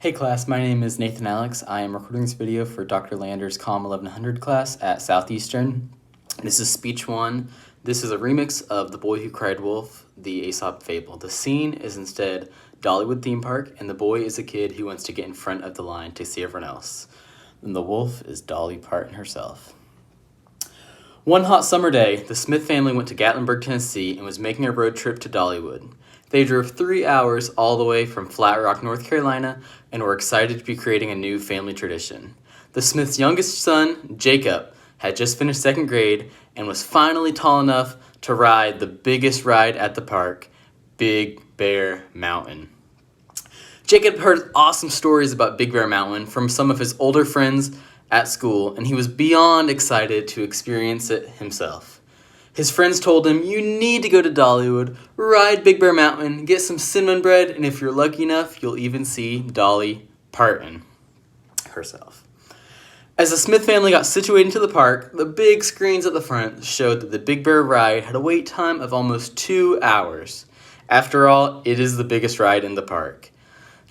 Hey class, my name is Nathan Alex. I am recording this video for Dr. Lander's COM 1100 class at Southeastern. This is speech 1. This is a remix of The Boy Who Cried Wolf, the Aesop fable. The scene is instead Dollywood theme park, and the boy is a kid who wants to get in front of the line to see everyone else. And the wolf is Dolly Parton herself. One hot summer day, the Smith family went to Gatlinburg, Tennessee, and was making a road trip to Dollywood. They drove 3 hours all the way from Flat Rock, North Carolina, and were excited to be creating a new family tradition. The Smiths' youngest son, Jacob, had just finished 2nd grade and was finally tall enough to ride the biggest ride at the park, Big Bear Mountain. Jacob heard awesome stories about Big Bear Mountain from some of his older friends at school, and he was beyond excited to experience it himself. His friends told him, "You need to go to Dollywood, ride Big Bear Mountain, get some cinnamon bread, and if you're lucky enough, you'll even see Dolly Parton herself." As the Smith family got situated into the park, the big screens at the front showed that the Big Bear ride had a wait time of almost 2 hours. After all, it is the biggest ride in the park.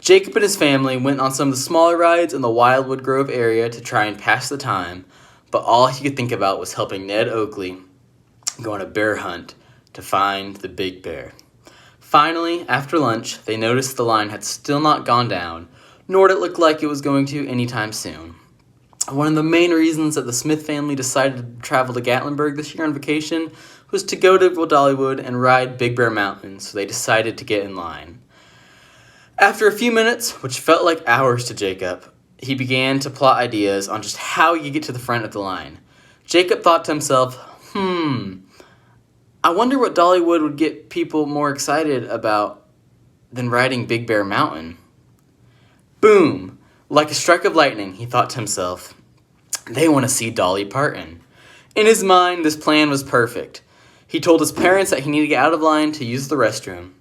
Jacob and his family went on some of the smaller rides in the Wildwood Grove area to try and pass the time, but all he could think about was helping Ned Oakley go on a bear hunt to find the big bear. Finally, after lunch, they noticed the line had still not gone down, nor did it look like it was going to anytime soon. One of the main reasons that the Smith family decided to travel to Gatlinburg this year on vacation was to go to Dollywood and ride Big Bear Mountain, so they decided to get in line. After a few minutes, which felt like hours to Jacob, he began to plot ideas on just how he could get to the front of the line. Jacob thought to himself, I wonder what Dollywood would get people more excited about than riding Big Bear Mountain. Boom! Like a strike of lightning, he thought to himself, they want to see Dolly Parton. In his mind, this plan was perfect. He told his parents that he needed to get out of line to use the restroom.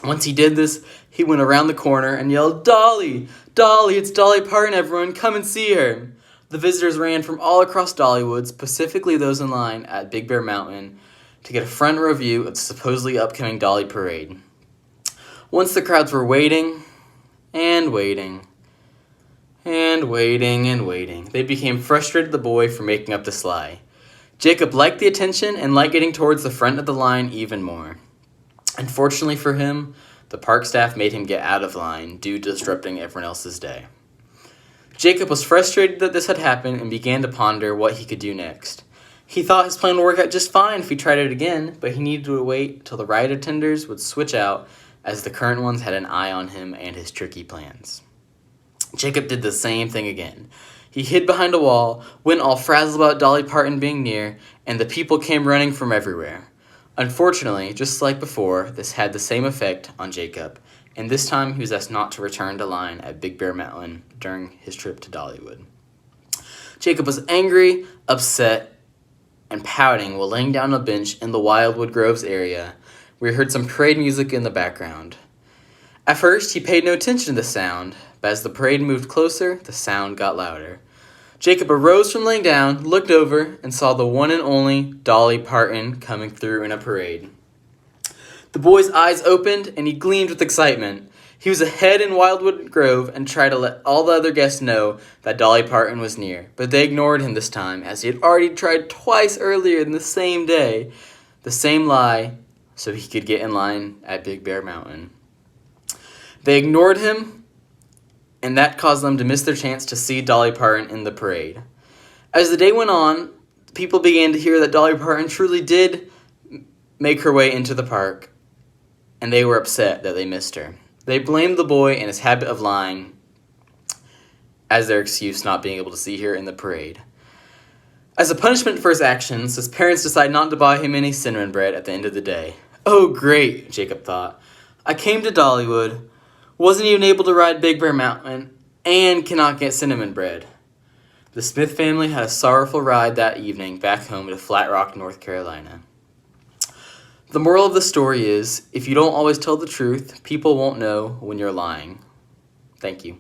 Once he did this, he went around the corner and yelled, "Dolly! Dolly, it's Dolly Parton, everyone, come and see her!" The visitors ran from all across Dollywood, specifically those in line at Big Bear Mountain, to get a front row view of the supposedly upcoming Dolly parade. Once the crowds were waiting, and waiting, and waiting, and waiting, they became frustrated with the boy for making up this lie. Jacob liked the attention and liked getting towards the front of the line even more. Unfortunately for him, the park staff made him get out of line due to disrupting everyone else's day. Jacob was frustrated that this had happened and began to ponder what he could do next. He thought his plan would work out just fine if he tried it again, but he needed to wait till the ride attenders would switch out, as the current ones had an eye on him and his tricky plans. Jacob did the same thing again. He hid behind a wall, went all frazzled about Dolly Parton being near, and the people came running from everywhere. Unfortunately, just like before, this had the same effect on Jacob, and this time he was asked not to return to line at Big Bear Mountain during his trip to Dollywood. Jacob was angry, upset, and pouting while laying down on a bench in the Wildwood Groves area, where he heard some parade music in the background. At first, he paid no attention to the sound, but as the parade moved closer, the sound got louder. Jacob arose from laying down, looked over, and saw the one and only Dolly Parton coming through in a parade. The boy's eyes opened, and he gleamed with excitement. He was ahead in Wildwood Grove and tried to let all the other guests know that Dolly Parton was near, but they ignored him this time, as he had already tried twice earlier in the same day, the same lie, so he could get in line at Big Bear Mountain. They ignored him, and that caused them to miss their chance to see Dolly Parton in the parade. As the day went on, people began to hear that Dolly Parton truly did make her way into the park, and they were upset that they missed her. They blamed the boy and his habit of lying as their excuse not being able to see her in the parade. As a punishment for his actions, his parents decided not to buy him any cinnamon bread at the end of the day. Oh great, Jacob thought. I came to Dollywood, wasn't even able to ride Big Bear Mountain, and cannot get cinnamon bread. The Smith family had a sorrowful ride that evening back home to Flat Rock, North Carolina. The moral of the story is, if you don't always tell the truth, people won't know when you're lying. Thank you.